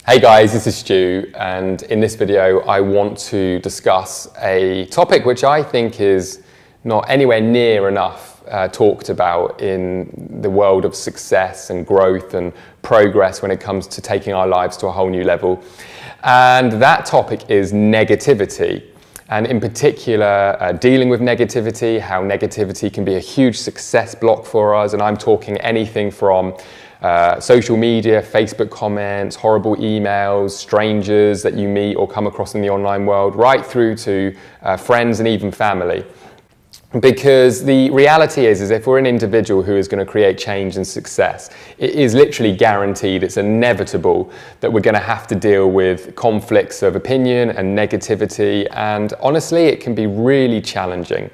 Hey guys, this is Stu, and in this video I want to discuss a topic which I think is not anywhere near enough talked about in the world of success and growth and progress when it comes to taking our lives to a whole new level. And that topic is negativity. And in particular, dealing with negativity, how negativity can be a huge success block for us. And I'm talking anything from social media, Facebook comments, horrible emails, strangers that you meet or come across in the online world, right through to friends and even family. Because the reality is if we're an individual who is going to create change and success, it is literally guaranteed, it's inevitable that we're going to have to deal with conflicts of opinion and negativity, and honestly, it can be really challenging.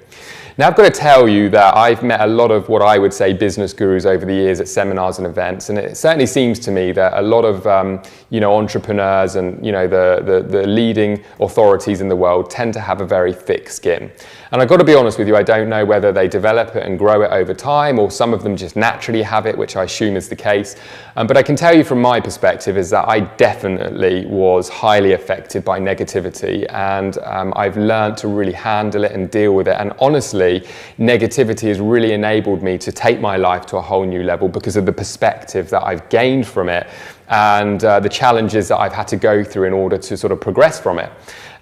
Now, I've got to tell you that I've met a lot of what I would say business gurus over the years at seminars and events, and it certainly seems to me that a lot of entrepreneurs and the leading authorities in the world tend to have a very thick skin. And I've got to be honest with you, I don't know whether they develop it and grow it over time, or some of them just naturally have it, which I assume is the case. But I can tell you from my perspective is that I definitely was highly affected by negativity, and I've learned to really handle it and deal with it. And honestly, negativity has really enabled me to take my life to a whole new level because of the perspective that I've gained from it and the challenges that I've had to go through in order to sort of progress from it.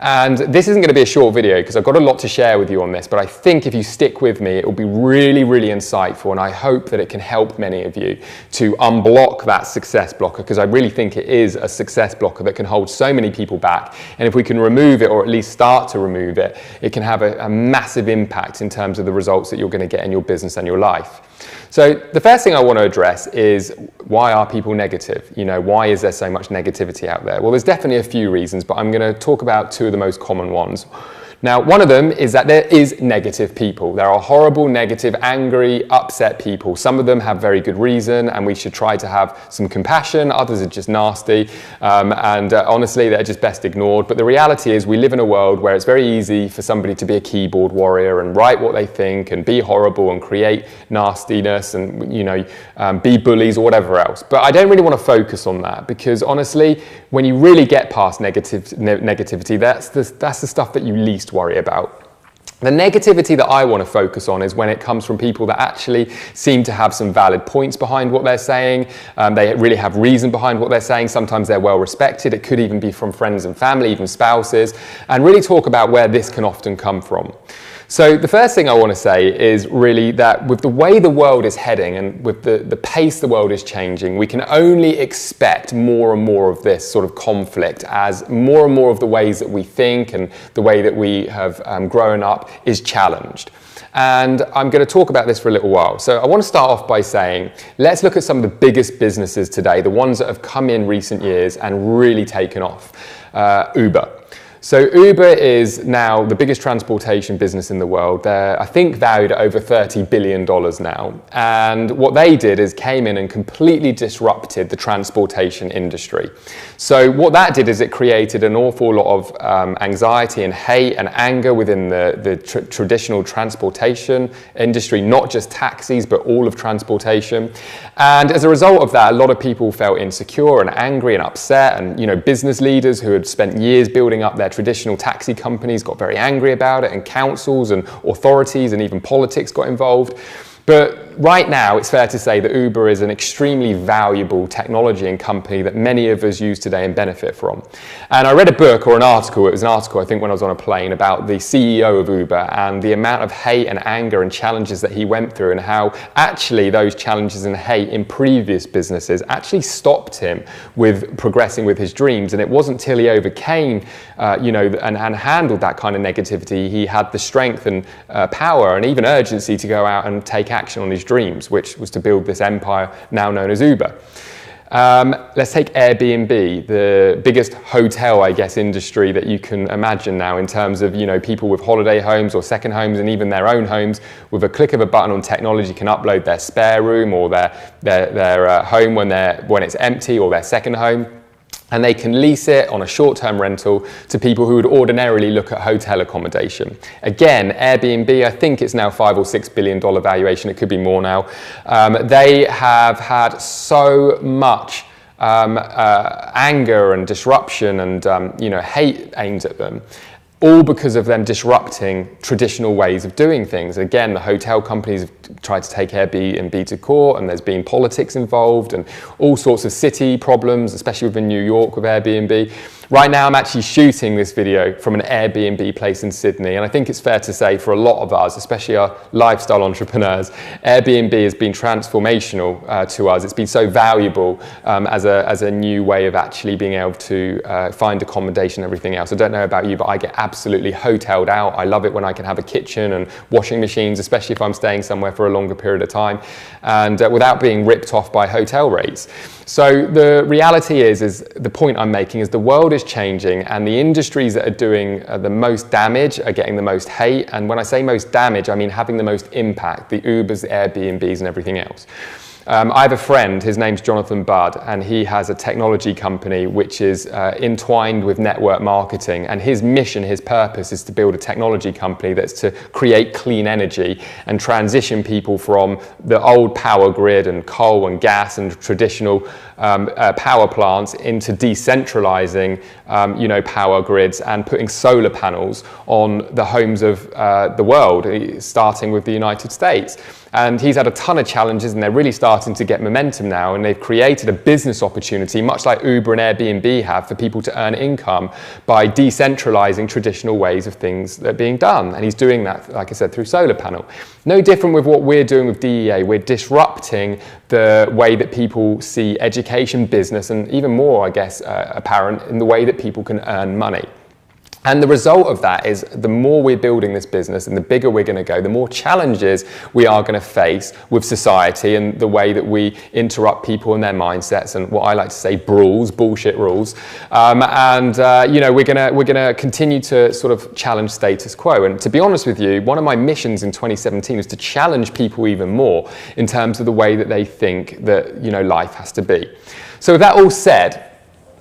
And this isn't going to be a short video because I've got a lot to share with you on this, but I think if you stick with me, it will be really, really insightful, and I hope that it can help many of you to unblock that success blocker, because I really think it is a success blocker that can hold so many people back. And if we can remove it, or at least start to remove it, it can have a massive impact in terms of the results that you're going to get in your business and your life. So the first thing I want to address is, why are people negative? Why is there so much negativity out there? Well, there's definitely a few reasons, but I'm going to talk about two of the most common ones. Now, one of them is that there is negative people. There are horrible, negative, angry, upset people. Some of them have very good reason, and we should try to have some compassion. Others are just nasty, and honestly, they're just best ignored. But the reality is we live in a world where it's very easy for somebody to be a keyboard warrior and write what they think and be horrible and create nastiness and, be bullies or whatever else. But I don't really want to focus on that, because honestly, when you really get past negativity, that's the stuff that you least worry about. The negativity that I want to focus on is when it comes from people that actually seem to have some valid points behind what they're saying. They really have reason behind what they're saying. Sometimes they're well respected. It could even be from friends and family, even spouses, and really talk about where this can often come from. So the first thing I want to say is really that with the way the world is heading and with the pace the world is changing, we can only expect more and more of this sort of conflict as more and more of the ways that we think and the way that we have grown up is challenged. And I'm going to talk about this for a little while. So I want to start off by saying, let's look at some of the biggest businesses today, the ones that have come in recent years and really taken off. Uber. So Uber is now the biggest transportation business in the world. They're, I think, valued at over $30 billion now. And what they did is came in and completely disrupted the transportation industry. So what that did is it created an awful lot of anxiety and hate and anger within the traditional transportation industry, not just taxis, but all of transportation. And as a result of that, a lot of people felt insecure and angry and upset. And business leaders who had spent years building up their traditional taxi companies got very angry about it, and councils and authorities and even politics got involved. But right now, it's fair to say that Uber is an extremely valuable technology and company that many of us use today and benefit from. And I read a book or an article, it was an article I think when I was on a plane, about the CEO of Uber and the amount of hate and anger and challenges that he went through, and how actually those challenges and hate in previous businesses actually stopped him with progressing with his dreams. And it wasn't till he overcame, and handled that kind of negativity, he had the strength and power and even urgency to go out and take action on his dreams, which was to build this empire now known as Uber. Let's take Airbnb, the biggest hotel, I guess, industry that you can imagine now in terms of, people with holiday homes or second homes and even their own homes. With a click of a button on technology, can upload their spare room or their home when it's empty, or their second home. And they can lease it on a short-term rental to people who would ordinarily look at hotel accommodation. Again, Airbnb, I think it's now $5 or $6 billion valuation. It could be more now. They have had so much anger and disruption and hate aimed at them, all because of them disrupting traditional ways of doing things. Again, the hotel companies have tried to take Airbnb to court, and there's been politics involved and all sorts of city problems, especially within New York with Airbnb. Right now, I'm actually shooting this video from an Airbnb place in Sydney, and I think it's fair to say for a lot of us, especially our lifestyle entrepreneurs, Airbnb has been transformational to us. It's been so valuable as a new way of actually being able to find accommodation and everything else. I don't know about you, but I get absolutely hoteled out. I love it when I can have a kitchen and washing machines, especially if I'm staying somewhere for a longer period of time, and without being ripped off by hotel rates. So the reality is the point I'm making is the world is changing, and the industries that are doing the most damage are getting the most hate. And when I say most damage, I mean having the most impact, the Ubers, the Airbnbs and everything else. I have a friend, his name's Jonathan Budd, and he has a technology company which is entwined with network marketing, and his mission, his purpose is to build a technology company that's to create clean energy and transition people from the old power grid and coal and gas and traditional power plants into decentralizing power grids and putting solar panels on the homes of the world, starting with the United States. And he's had a ton of challenges, and they're really starting to get momentum now, and they've created a business opportunity, much like Uber and Airbnb have, for people to earn income by decentralizing traditional ways of things that are being done. And he's doing that, like I said, through solar panel. No different with what we're doing with DEA. We're disrupting the way that people see education, business, and even more, I guess, apparent in the way that people can earn money. And the result of that is the more we're building this business and the bigger we're going to go, the more challenges we are going to face with society and the way that we interrupt people and their mindsets and what I like to say bullshit rules. We're going to continue to sort of challenge status quo. And to be honest with you, one of my missions in 2017 was to challenge people even more in terms of the way that they think that, life has to be. So with that all said,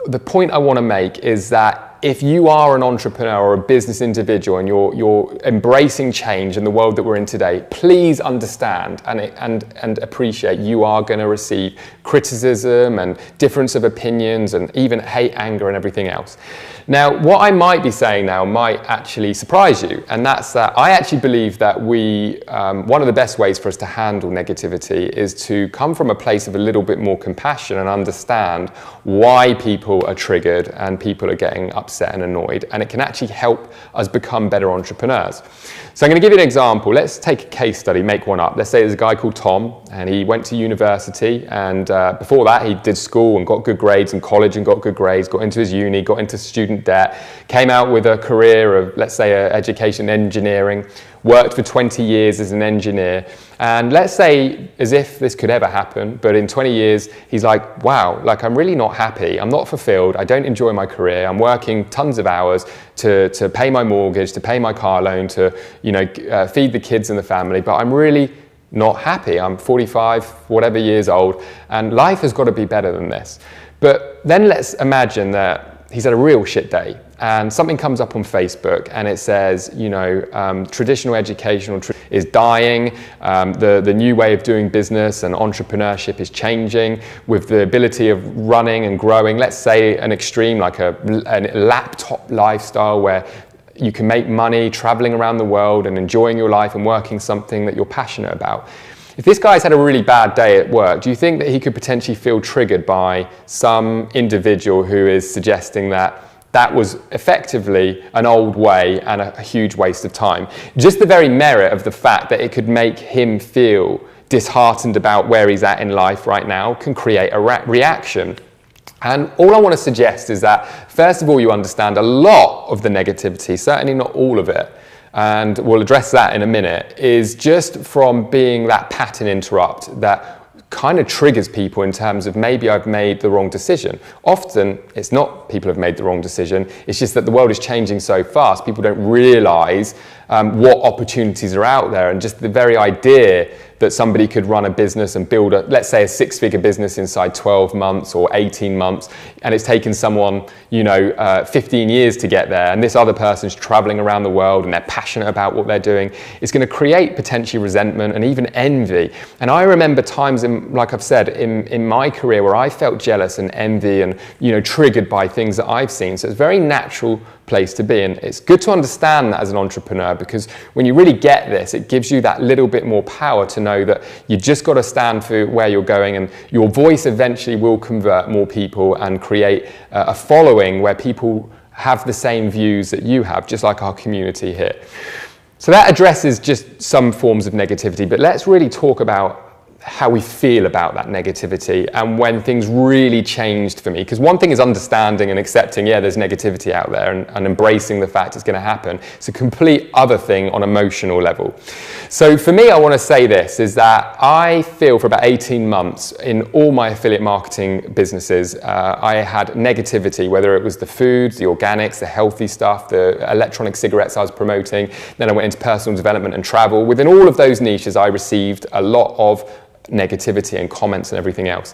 the point I want to make is that if you are an entrepreneur or a business individual and you're embracing change in the world that we're in today, please understand and appreciate you are going to receive criticism and difference of opinions and even hate, anger and everything else. Now, what I might be saying now might actually surprise you, and that's that I actually believe that one of the best ways for us to handle negativity is to come from a place of a little bit more compassion and understand why people are triggered and people are getting upset and annoyed, and it can actually help us become better entrepreneurs. So I'm going to give you an example. Let's take a case study, make one up. Let's say there's a guy called Tom, and he went to university, and before that he did school and got good grades, and college and got good grades, got into his uni, got into student debt, came out with a career of, let's say, education engineering, worked for 20 years as an engineer, and let's say, as if this could ever happen, but in 20 years he's like, wow, like I'm really not happy, I'm not fulfilled, I don't enjoy my career, I'm working tons of hours to pay my mortgage, to pay my car loan, to feed the kids and the family, but I'm really not happy. I'm 45, whatever years old, and life has got to be better than this. But then let's imagine that he's had a real shit day, and something comes up on Facebook and it says, traditional education is dying, the new way of doing business and entrepreneurship is changing with the ability of running and growing, let's say an extreme like a laptop lifestyle where you can make money traveling around the world and enjoying your life and working something that you're passionate about. If this guy's had a really bad day at work, do you think that he could potentially feel triggered by some individual who is suggesting that that was effectively an old way and a huge waste of time? Just the very merit of the fact that it could make him feel disheartened about where he's at in life right now can create a reaction. And all I want to suggest is that, first of all, you understand a lot of the negativity, certainly not all of it, and we'll address that in a minute, is just from being that pattern interrupt that kind of triggers people in terms of maybe I've made the wrong decision. Often it's not people have made the wrong decision, it's just that the world is changing so fast, people don't realize what opportunities are out there, and just the very idea that somebody could run a business and build let's say a 6-figure business inside 12 months or 18 months, and it's taken someone, 15 years to get there, and this other person's traveling around the world and they're passionate about what they're doing. It's going to create potentially resentment and even envy. And I remember times, like I've said, in my career where I felt jealous and envy and, triggered by things that I've seen. So it's a very natural place to be, and it's good to understand that as an entrepreneur, because when you really get this, it gives you that little bit more power to know that you just got to stand for where you're going, and your voice eventually will convert more people and create a following where people have the same views that you have, just like our community here. So that addresses just some forms of negativity, but let's really talk about how we feel about that negativity and when things really changed for me. Because one thing is understanding and accepting, yeah, there's negativity out there, and embracing the fact it's going to happen. It's a complete other thing on emotional level. So for me, I want to say this, is that I feel for about 18 months in all my affiliate marketing businesses, I had negativity, whether it was the foods, the organics, the healthy stuff, the electronic cigarettes I was promoting. Then I went into personal development and travel. Within all of those niches, I received a lot of negativity and comments and everything else.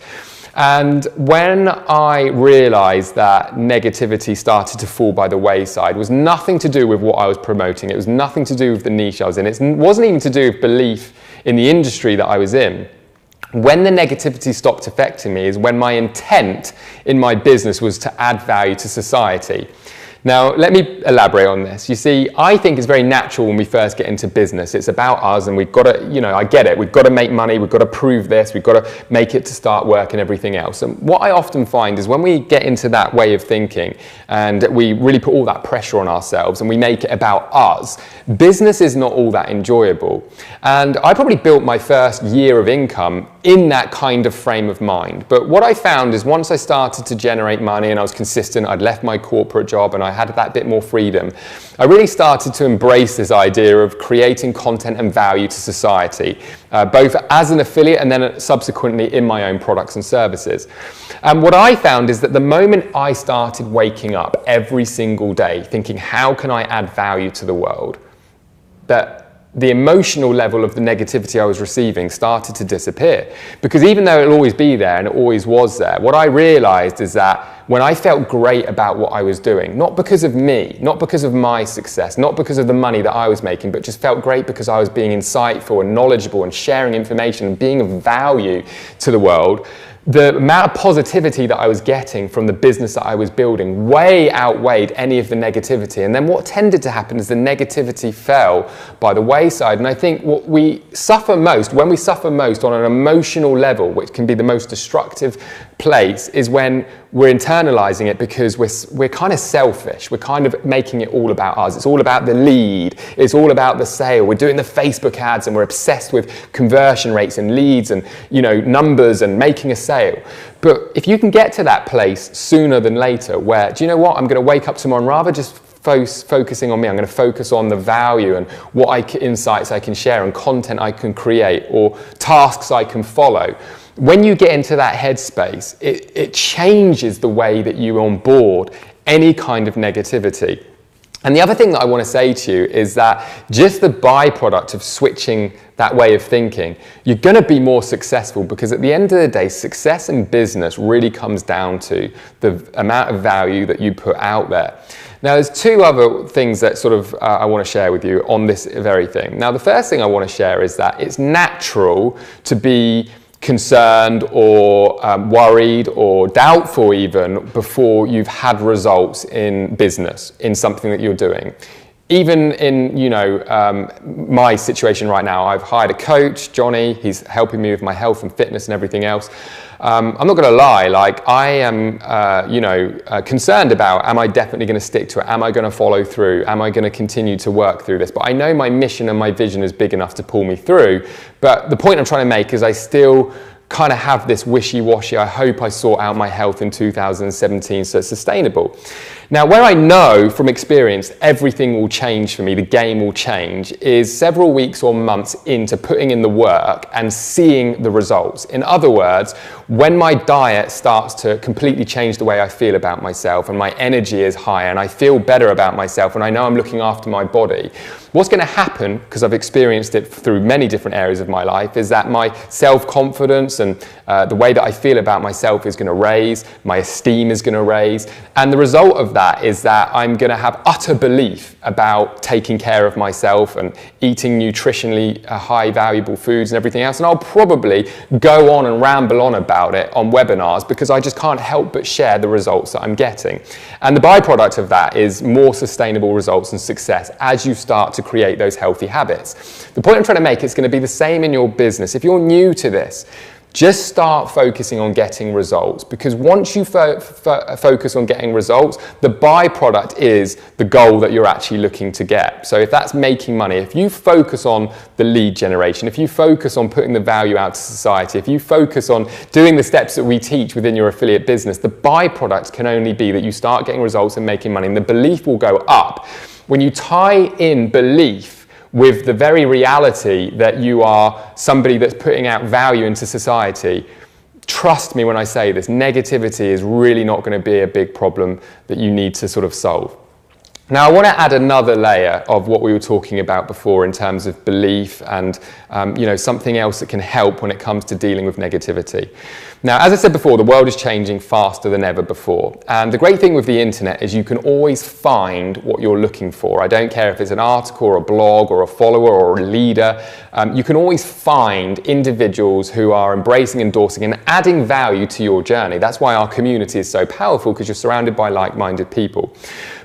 And when I realized that negativity started to fall by the wayside, it was nothing to do with what I was promoting. It was nothing to do with the niche I was in. It wasn't even to do with belief in the industry that I was in. When the negativity stopped affecting me is when my intent in my business was to add value to society. Now, let me elaborate on this. You see, I think it's very natural when we first get into business. It's about us, and we've got to, I get it. We've got to make money. We've got to prove this. We've got to make it to start work and everything else. And what I often find is when we get into that way of thinking and we really put all that pressure on ourselves and we make it about us, business is not all that enjoyable. And I probably built my first year of income in that kind of frame of mind. But what I found is once I started to generate money and I was consistent, I'd left my corporate job and I had that bit more freedom, I really started to embrace this idea of creating content and value to society, both as an affiliate and then subsequently in my own products and services. And what I found is that the moment I started waking up every single day thinking, how can I add value to the world, that the emotional level of the negativity I was receiving started to disappear. Because even though it'll always be there, and it always was there, what I realized is that when I felt great about what I was doing, not because of me, not because of my success, not because of the money that I was making, but just felt great because I was being insightful and knowledgeable and sharing information and being of value to the world, the amount of positivity that I was getting from the business that I was building way outweighed any of the negativity. And then what tended to happen is the negativity fell by the wayside. And I think what we suffer most, when we suffer most on an emotional level, which can be the most destructive place, is when we're internalizing it because we're kind of selfish. We're kind of making it all about us. It's all about the lead. It's all about the sale. We're doing the Facebook ads and we're obsessed with conversion rates and leads and numbers and making a sale. But if you can get to that place sooner than later where, do you know what, I'm going to wake up tomorrow and rather just focusing on me, I'm going to focus on the value and what insights I can share and content I can create or tasks I can follow. When you get into that headspace, it changes the way that you onboard any kind of negativity. And the other thing that I want to say to you is that just the byproduct of switching that way of thinking, you're going to be more successful, because at the end of the day, success in business really comes down to the amount of value that you put out there. Now, there's two other things that I want to share with you on this very thing. Now, the first thing I want to share is that it's natural to be concerned or worried or doubtful even before you've had results in business, in something that you're doing. Even in, my situation right now, I've hired a coach, Johnny. He's helping me with my health and fitness and everything else. I'm not going to lie, I am, concerned about, am I definitely going to stick to it? Am I going to follow through? Am I going to continue to work through this? But I know my mission and my vision is big enough to pull me through. But the point I'm trying to make is I still kind of have this wishy-washy, I hope I sort out my health in 2017 so it's sustainable. Now, where I know from experience everything will change for me, the game will change, is several weeks or months into putting in the work and seeing the results. In other words, when my diet starts to completely change the way I feel about myself and my energy is higher and I feel better about myself and I know I'm looking after my body, what's going to happen, because I've experienced it through many different areas of my life, is that my self-confidence and the way that I feel about myself is going to raise, my esteem is going to raise, and the result of that is that I'm going to have utter belief about taking care of myself and eating nutritionally high valuable foods and everything else, and I'll probably go on and ramble on about it on webinars because I just can't help but share the results that I'm getting. And the byproduct of that is more sustainable results and success as you start to create those healthy habits. The point I'm trying to make is going to be the same in your business. If you're new to this, just start focusing on getting results, because once you focus on getting results, the byproduct is the goal that you're actually looking to get. So if that's making money, if you focus on the lead generation, if you focus on putting the value out to society, if you focus on doing the steps that we teach within your affiliate business, the byproduct can only be that you start getting results and making money, and the belief will go up. When you tie in belief with the very reality that you are somebody that's putting out value into society, trust me when I say this, negativity is really not going to be a big problem that you need to sort of solve. Now, I want to add another layer of what we were talking about before in terms of belief and something else that can help when it comes to dealing with negativity. Now, as I said before, the world is changing faster than ever before. And the great thing with the internet is you can always find what you're looking for. I don't care if it's an article or a blog or a follower or a leader. You can always find individuals who are embracing, endorsing and adding value to your journey. That's why our community is so powerful, because you're surrounded by like-minded people.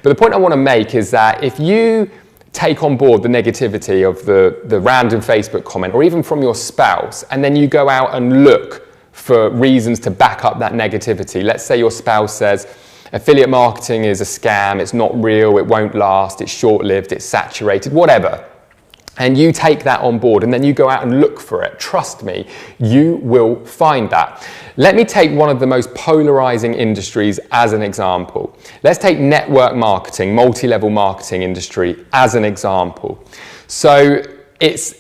But the point I want to make is that if you take on board the negativity of the random Facebook comment, or even from your spouse, and then you go out and look for reasons to back up that negativity. Let's say your spouse says, affiliate marketing is a scam, it's not real, it won't last, it's short-lived, it's saturated, whatever. And you take that on board and then you go out and look for it. Trust me, you will find that. Let me take one of the most polarizing industries as an example. Let's take network marketing, multi-level marketing industry as an example. So it's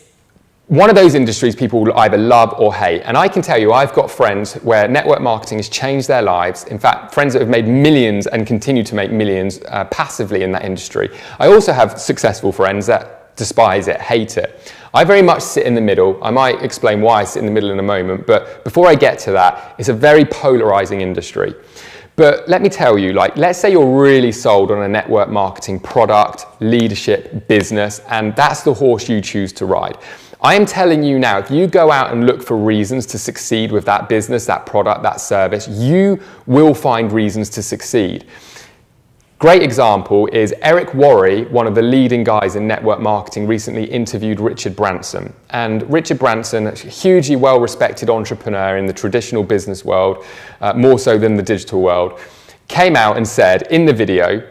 one of those industries people will either love or hate. And I can tell you, I've got friends where network marketing has changed their lives. In fact, friends that have made millions and continue to make millions passively in that industry. I also have successful friends that despise it, hate it. I very much sit in the middle. I might explain why I sit in the middle in a moment, but before I get to that, it's a very polarizing industry. But let me tell you, let's say you're really sold on a network marketing product, leadership, business, and that's the horse you choose to ride. I am telling you now, if you go out and look for reasons to succeed with that business, that product, that service, you will find reasons to succeed. Great example is Eric Worre, one of the leading guys in network marketing, recently interviewed Richard Branson. And Richard Branson, a hugely well-respected entrepreneur in the traditional business world, more so than the digital world, came out and said in the video,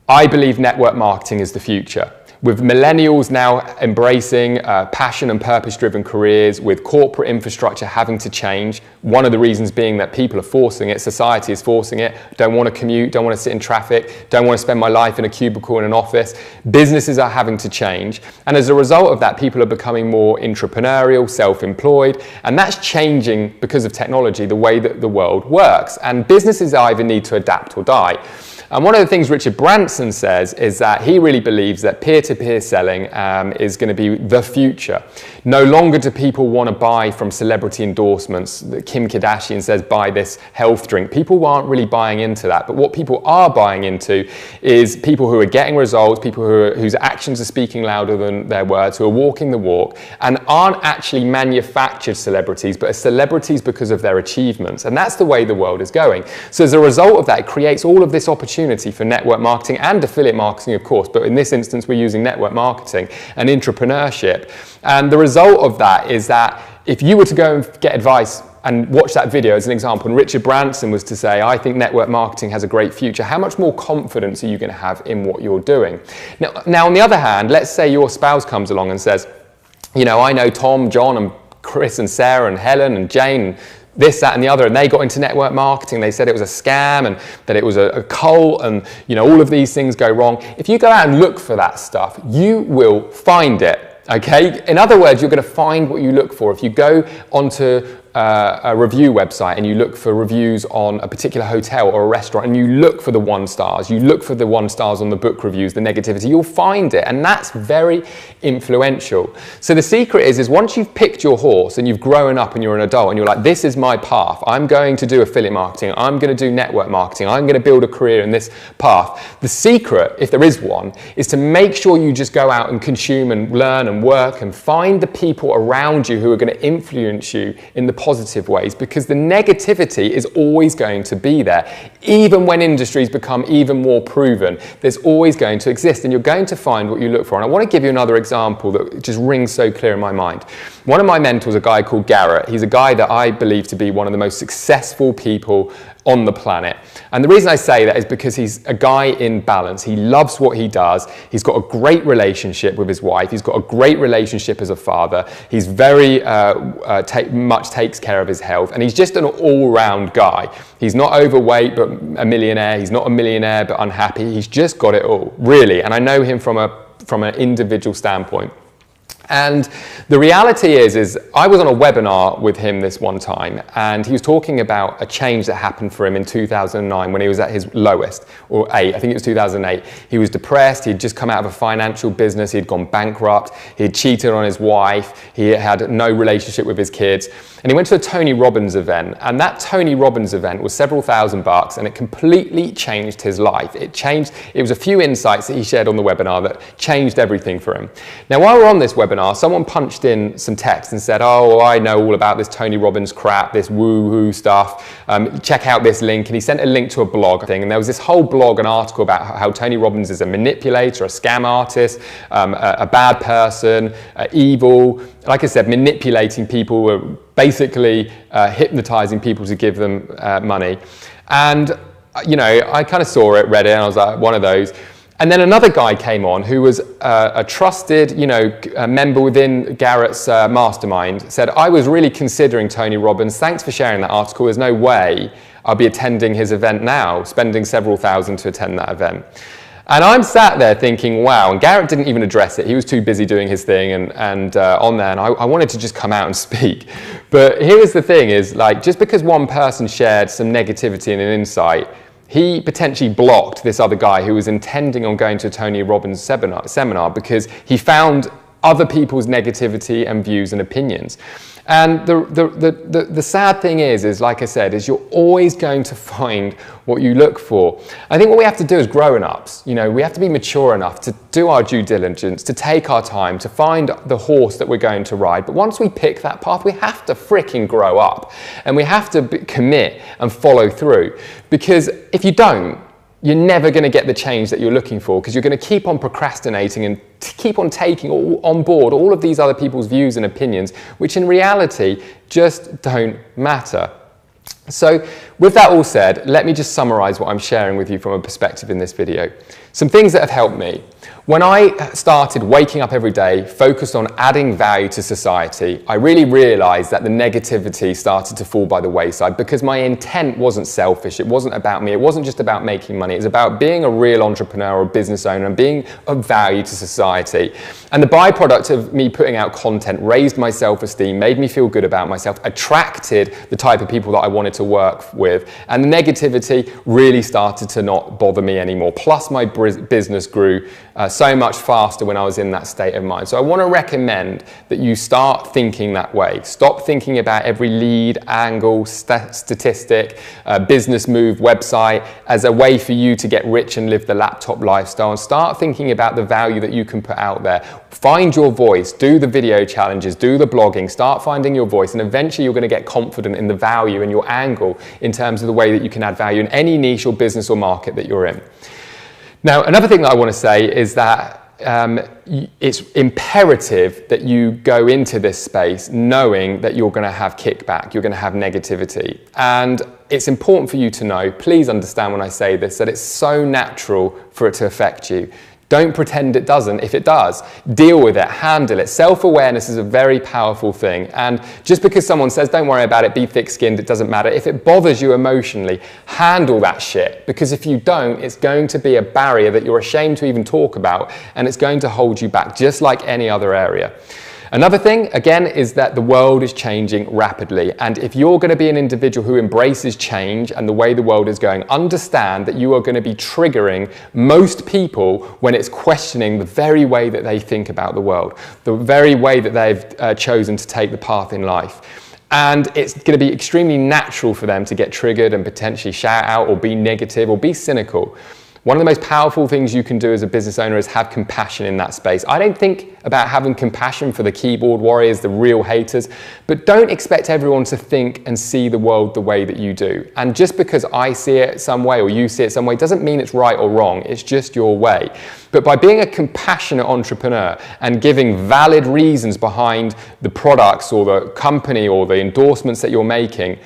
"I believe network marketing is the future." With millennials now embracing passion and purpose-driven careers, with corporate infrastructure having to change, one of the reasons being that people are forcing it, society is forcing it, don't want to commute, don't want to sit in traffic, don't want to spend my life in a cubicle in an office. Businesses are having to change. And as a result of that, people are becoming more entrepreneurial, self-employed, and that's changing because of technology, the way that the world works. And businesses either need to adapt or die. And one of the things Richard Branson says is that he really believes that peer-to-peer selling is going to be the future. No longer do people want to buy from celebrity endorsements. Kim Kardashian says, buy this health drink. People aren't really buying into that. But what people are buying into is people who are getting results, people whose actions are speaking louder than their words, who are walking the walk, and aren't actually manufactured celebrities, but are celebrities because of their achievements. And that's the way the world is going. So as a result of that, it creates all of this opportunity for network marketing and affiliate marketing, of course, but in this instance, we're using network marketing and entrepreneurship. And the result of that is that if you were to go and get advice and watch that video as an example, and Richard Branson was to say, I think network marketing has a great future, how much more confidence are you going to have in what you're doing? Now, on the other hand, let's say your spouse comes along and says, I know Tom, John, and Chris, and Sarah, and Helen, and Jane, this, that, and the other, and they got into network marketing. They said it was a scam and that it was a cult, and all of these things go wrong. If you go out and look for that stuff, you will find it. Okay? In other words, you're going to find what you look for. If you go onto a review website and you look for reviews on a particular hotel or a restaurant, and you look for the 1 stars, you look for the 1 stars on the book reviews, the negativity, you'll find it, and that's very influential. So the secret is once you've picked your horse and you've grown up and you're an adult and you're like, this is my path, I'm going to do affiliate marketing, I'm going to do network marketing, I'm going to build a career in this path. The secret, if there is one, is to make sure you just go out and consume and learn and work and find the people around you who are going to influence you in the positive ways, because the negativity is always going to be there. Even when industries become even more proven, there's always going to exist, and you're going to find what you look for. And I want to give you another example that just rings so clear in my mind. One of my mentors, a guy called Garrett, he's a guy that I believe to be one of the most successful people on the planet. And the reason I say that is because he's a guy in balance. He loves what he does. He's got a great relationship with his wife. He's got a great relationship as a father. He's very much takes care of his health. And he's just an all-round guy. He's not overweight, but a millionaire. He's not a millionaire, but unhappy. He's just got it all, really. And I know him from an individual standpoint. And the reality is I was on a webinar with him this one time, and he was talking about a change that happened for him in 2009 when he was at his lowest, or I think it was 2008. He was depressed, he'd just come out of a financial business, he'd gone bankrupt, he'd cheated on his wife, he had no relationship with his kids, and he went to a Tony Robbins event, and that Tony Robbins event was several $1,000s, and it completely changed his life. It was a few insights that he shared on the webinar that changed everything for him. Now, while we're on this webinar, someone punched in some text and said, oh, I know all about this Tony Robbins crap, this woo-woo stuff, check out this link. And he sent a link to a blog thing, and there was this whole blog and article about how Tony Robbins is a manipulator, a scam artist, a bad person, evil, like I said, manipulating people, basically hypnotizing people to give them money. And, you know, I kind of saw it, read it, and I was like, one of those. And then another guy came on who was a trusted, member within Garrett's mastermind, said, I was really considering Tony Robbins. Thanks for sharing that article. There's no way I'll be attending his event now, spending several thousand to attend that event. And I'm sat there thinking, wow, and Garrett didn't even address it. He was too busy doing his thing and on there, and I wanted to just come out and speak. But here is the thing is, like, just because one person shared some negativity and an insight, he potentially blocked this other guy who was intending on going to Tony Robbins' seminar because he found other people's negativity and views and opinions. And the sad thing is like I said, is you're always going to find what you look for. I think what we have to do as grown-ups, we have to be mature enough to do our due diligence, to take our time, to find the horse that we're going to ride. But once we pick that path, we have to freaking grow up. And we have to commit and follow through. Because if you don't, you're never going to get the change that you're looking for, because you're going to keep on procrastinating and keep on taking on board all of these other people's views and opinions, which in reality just don't matter. So with that all said, let me just summarize what I'm sharing with you from a perspective in this video. Some things that have helped me. When I started waking up every day, focused on adding value to society, I really realized that the negativity started to fall by the wayside, because my intent wasn't selfish. It wasn't about me. It wasn't just about making money. It was about being a real entrepreneur or business owner and being of value to society. And the byproduct of me putting out content raised my self-esteem, made me feel good about myself, attracted the type of people that I wanted to work with, and the negativity really started to not bother me anymore. Plus my business grew so much faster when I was in that state of mind. So I want to recommend that you start thinking that way. Stop thinking about every lead, angle, statistic, business move, website as a way for you to get rich and live the laptop lifestyle, and start thinking about the value that you can put out there. Find your voice, do the video challenges, do the blogging, start finding your voice, and eventually you're going to get confident in the value and your angle in terms of the way that you can add value in any niche or business or market that you're in. Now, another thing that I want to say is that it's imperative that you go into this space knowing that you're going to have kickback, you're going to have negativity. And it's important for you to know, please understand when I say this, that it's so natural for it to affect you. Don't pretend it doesn't. If it does, deal with it, handle it. Self-awareness is a very powerful thing. And just because someone says, don't worry about it, be thick-skinned, it doesn't matter. If it bothers you emotionally, handle that shit. Because if you don't, it's going to be a barrier that you're ashamed to even talk about, and it's going to hold you back, just like any other area. Another thing, again, is that the world is changing rapidly. And if you're going to be an individual who embraces change and the way the world is going, understand that you are going to be triggering most people when it's questioning the very way that they think about the world, the very way that they've chosen to take the path in life. And it's going to be extremely natural for them to get triggered and potentially shout out or be negative or be cynical. One of the most powerful things you can do as a business owner is have compassion in that space. I don't think about having compassion for the keyboard warriors, the real haters, but don't expect everyone to think and see the world the way that you do. And just because I see it some way or you see it some way doesn't mean it's right or wrong, it's just your way. But by being a compassionate entrepreneur and giving valid reasons behind the products or the company or the endorsements that you're making,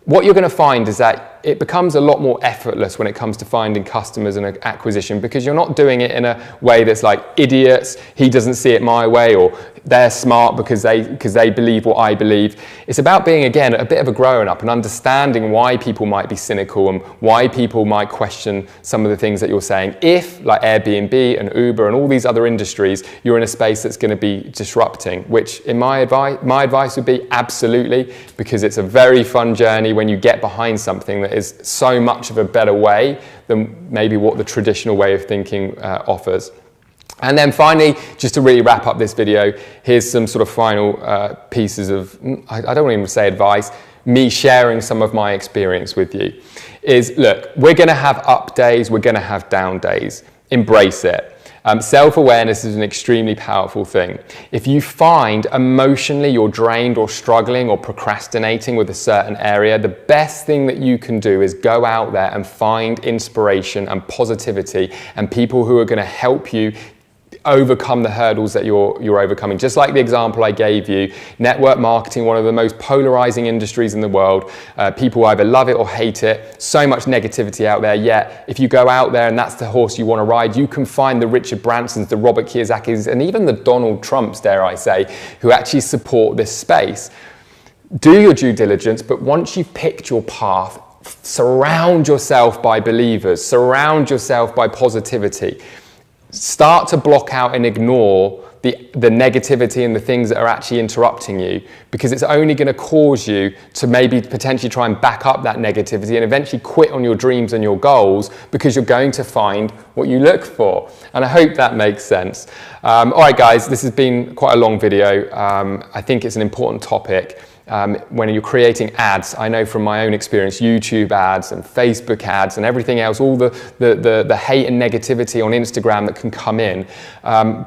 what you're going to find is that it becomes a lot more effortless when it comes to finding customers and acquisition, because you're not doing it in a way that's like, idiots, he doesn't see it my way, or they're smart because they believe what I believe. It's about being, again, a bit of a grown up and understanding why people might be cynical and why people might question some of the things that you're saying. If, like Airbnb and Uber and all these other industries, you're in a space that's going to be disrupting, which in my advice would be absolutely, because it's a very fun journey when you get behind something that is so much of a better way than maybe what the traditional way of thinking offers. And then finally, just to really wrap up this video, here's some sort of final pieces of, I don't want to even say advice, me sharing some of my experience with you. Is, look, we're going to have up days, we're going to have down days. Embrace it. Self-awareness is an extremely powerful thing. If you find emotionally you're drained or struggling or procrastinating with a certain area, the best thing that you can do is go out there and find inspiration and positivity and people who are going to help you overcome the hurdles that you're overcoming. Just like the example I gave you, network marketing, one of the most polarizing industries in the world. People either love it or hate it. So much negativity out there, yet if you go out there and that's the horse you want to ride, you can find the Richard Bransons, the Robert Kiyosaki's, and even the Donald Trumps, dare I say, who actually support this space. Do your due diligence, but once you've picked your path, surround yourself by believers, surround yourself by positivity. Start to block out and ignore the negativity and the things that are actually interrupting you, because it's only going to cause you to maybe potentially try and back up that negativity and eventually quit on your dreams and your goals, because you're going to find what you look for. And I hope that makes sense. All right, guys, this has been quite a long video. I think it's an important topic. When you're creating ads, I know from my own experience, YouTube ads and Facebook ads and everything else, all the hate and negativity on Instagram that can come in,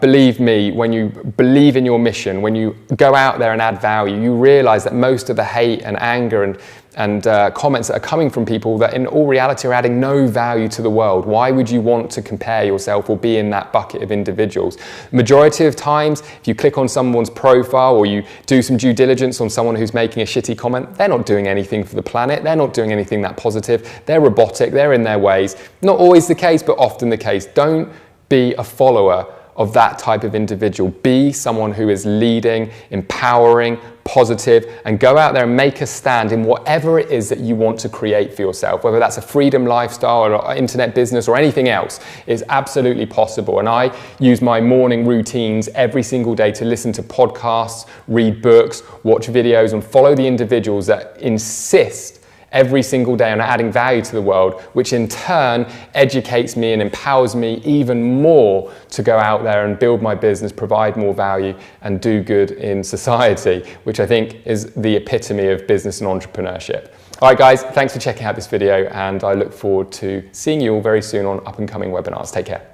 believe me, when you believe in your mission, when you go out there and add value, you realize that most of the hate and anger and comments that are coming from people that in all reality are adding no value to the world. Why would you want to compare yourself or be in that bucket of individuals? Majority of times, if you click on someone's profile or you do some due diligence on someone who's making a shitty comment, they're not doing anything for the planet, they're not doing anything that positive, they're robotic, they're in their ways. Not always the case, but often the case. Don't be a follower of that type of individual. Be someone who is leading, empowering, positive, and go out there and make a stand in whatever it is that you want to create for yourself, whether that's a freedom lifestyle or internet business or anything else. Is absolutely possible. And I use my morning routines every single day to listen to podcasts, read books, watch videos, and follow the individuals that insist every single day on adding value to the world, which in turn educates me and empowers me even more to go out there and build my business, provide more value, and do good in society, which I think is the epitome of business and entrepreneurship. All right, guys, thanks for checking out this video, and I look forward to seeing you all very soon on up and coming webinars. Take care.